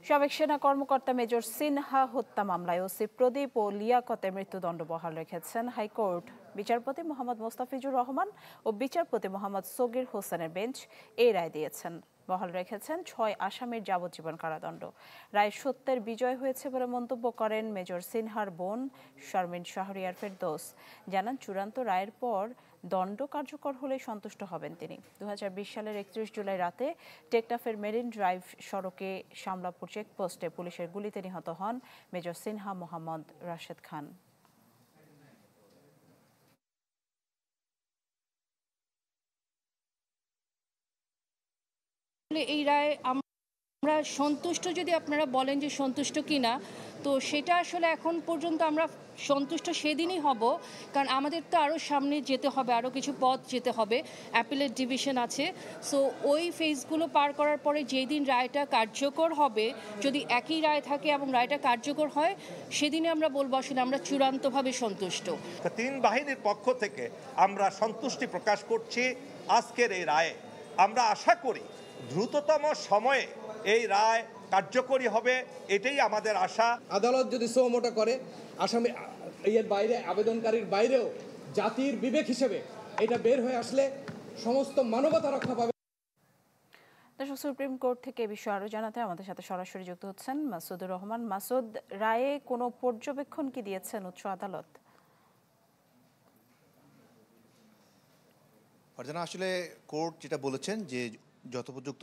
সাবেক সেনা কর্মকর্তা মেজর সিনহা হত্যা মামলায় ওসি প্রদীপ ও লিয়াকতের মৃত্যুদণ্ড বহাল রেখেছেন হাইকোর্ট। বিচারপতি মোহাম্মদ মোস্তাফিজুর রহমান ও বিচারপতি মোহাম্মদ সগির হোসেনের বেঞ্চ এই রায় দিয়েছেন। বহাল রেখেছেন 6 আসামির যাবজ্জীবন কারাদণ্ড। রায় সত্যের বিজয় হয়েছে বলে মন্তব্য করেন মেজর সিনহার বোন শারমিন শাহরিয়ার ফেরদৌস। জানান, চূড়ান্ত রায়ের পর দণ্ড কার্যকর হলে সন্তুষ্ট হবেন তিনি। 2020 সালের 31 জুলাই রাতে টেকনাফের মেরিন ড্রাইভ সড়কে শামলাপুর চেকপোস্টে পুলিশের গুলিতে নিহত হন মেজর সিনহা মোহাম্মদ রাশেদ খান। এই রায় আমরা সন্তুষ্ট, যদি আপনারা বলেন যে সন্তুষ্ট কিনা, তো সেটা আসলে এখন পর্যন্ত আমরা সন্তুষ্ট সেদিনই হব, কারণ আমাদের তো আরও সামনে যেতে হবে, আরও কিছু পথ যেতে হবে। অ্যাপিলেট ডিভিশন আছে, সো ওই ফেজগুলো পার করার পরে যেই দিন রায়টা কার্যকর হবে, যদি একই রায় থাকে এবং রায়টা কার্যকর হয়, সেদিনে আমরা বলবো আসলে আমরা চূড়ান্তভাবে সন্তুষ্ট। 3 বাহিনীর পক্ষ থেকে আমরা সন্তুষ্টি প্রকাশ করছি আজকের এই রায়ে। আমরা আশা করি দ্রুততম সময়ে এই রায় কার্যকরী হবে, এটাই আমাদের আশা। আদালত যদি সোমোটো করে আসামি এর বাইরে, আবেদনকারীর বাইরেও জাতির বিবেক হিসেবে এটা বের হয়ে আসলে সমস্ত মানবতা রক্ষা পাবে। দর্শক, সুপ্রিম কোর্ট থেকে এই বিষয়ে আরও জানাতে আমাদের সাথে সরাসরি যুক্ত হচ্ছেন মাসুদুর রহমান। মাসুদ, রায়ে কোনো পর্যবেক্ষণ কি দিয়েছেন উচ্চ আদালত? আসলে কোর্ট যেটা বলেছেন যে যথোপযুক্ত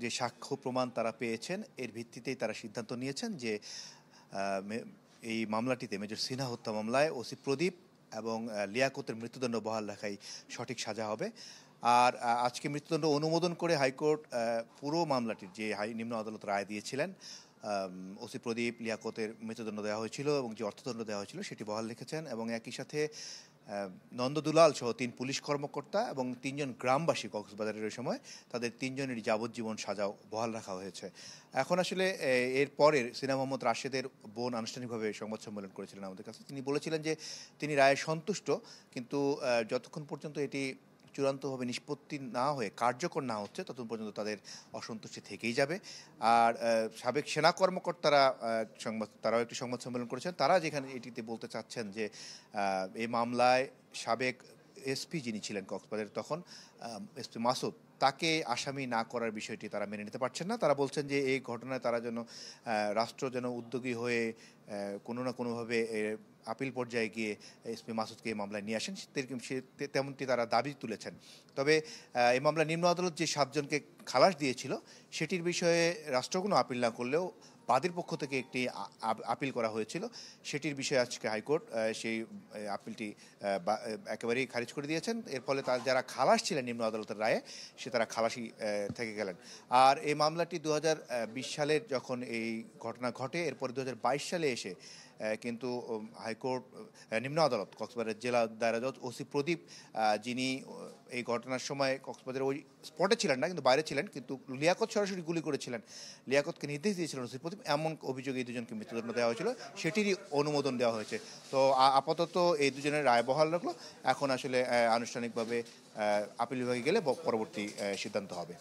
যে সাক্ষ্য প্রমাণ তারা পেয়েছেন, এর ভিত্তিতেই তারা সিদ্ধান্ত নিয়েছেন যে এই মামলাটিতে, মেজর সিনহা হত্যা মামলায় ওসি প্রদীপ এবং লিয়াকতের মৃত্যুদণ্ড বহাল রাখাই সঠিক সাজা হবে। আর আজকে মৃত্যুদণ্ড অনুমোদন করে হাইকোর্ট পুরো মামলাটির যে নিম্ন আদালত রায় দিয়েছিলেন, ওসি প্রদীপ লিয়াকতের মৃত্যুদণ্ড দেওয়া হয়েছিল এবং যে অর্থদণ্ড দেওয়া হয়েছিল সেটি বহাল রেখেছেন। এবং একই সাথে নন্দদুলাল সহ 3 পুলিশ কর্মকর্তা এবং 3 জন গ্রামবাসী কক্সবাজারের সময় তাদের 3 জনেরই যাবজ্জীবন সাজাও বহাল রাখা হয়েছে। এখন আসলে এর পরে সিনহা মোহাম্মদ রাশেদের বোন আনুষ্ঠানিকভাবে সংবাদ সম্মেলন করেছিলেন আমাদের কাছে। তিনি বলেছিলেন যে তিনি রায়ে সন্তুষ্ট, কিন্তু যতক্ষণ পর্যন্ত এটি চূড়ান্তভাবে নিষ্পত্তি না হয়ে কার্যকর না হচ্ছে ততক্ষণ পর্যন্ত তাদের অসন্তুষ্টি থেকেই যাবে। আর সাবেক সেনা কর্মকর্তারা তারাও একটি সংবাদ সম্মেলন করেছেন। তারা যেখানে এটিতে বলতে চাচ্ছেন যে এই মামলায় সাবেক এসপি যিনি ছিলেন কক্সবাজারের তখন, এসপি মাসুদ, তাকে আসামি না করার বিষয়টি তারা মেনে নিতে পারছেন না। তারা বলছেন যে এই ঘটনায় তারা যেন রাষ্ট্র যেন উদ্যোগী হয়ে কোনো না কোনোভাবে আপিল পর্যায়ে গিয়ে এসপি মাসুদকে এই মামলায় নিয়ে আসেন, তেমনটি তারা দাবি তুলেছেন। তবে এই মামলা নিম্ন আদালত যে 7 জনকে খালাস দিয়েছিল সেটির বিষয়ে রাষ্ট্র কোনো আপিল না করলেও বাদীর পক্ষ থেকে একটি আপিল করা হয়েছিল, সেটির বিষয়ে আজকে হাইকোর্ট সেই আপিলটি একেবারেই খারিজ করে দিয়েছেন। এর ফলে তার যারা খালাস ছিলেন নিম্ন আদালতের রায়ে, সে তারা খালাসি থেকে গেলেন। আর এই মামলাটি 2020 সালের যখন এই ঘটনা ঘটে, এরপরে 2022 সালে এসে কিন্তু হাইকোর্ট নিম্ন আদালত কক্সবাজারের জেলা দায়রা জজ ওসি প্রদীপ, যিনি এই ঘটনার সময় কক্সবাজারের ওই স্পটে ছিলেন না, কিন্তু বাইরে ছিলেন, কিন্তু লিয়াকত সরাসরি গুলি করেছিলেন, লিয়াকতকে নির্দেশ দিয়েছিলেন ওসি প্রদীপ, এমন অভিযোগে এই 2 জনকে মৃত্যুদণ্ড দেওয়া হয়েছিল, সেটিরই অনুমোদন দেওয়া হয়েছে। তো আপাতত এই 2 জনের রায় বহাল রাখলো। এখন আসলে আনুষ্ঠানিকভাবে আপিল বিভাগে গেলে পরবর্তী সিদ্ধান্ত হবে।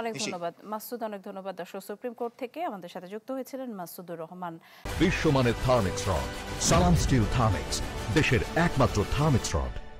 অনেক ধন্যবাদ মাসুদ, অনেক ধন্যবাদ। দর্শক, সুপ্রিম কোর্ট থেকে আমাদের সাথে যুক্ত হয়েছিলেন মাসুদুর রহমান। বিশ্বমানের থার্মিক্স রড, সালাম স্টিল থার্মিক্স, দেশের একমাত্র থার্মিক্স রড।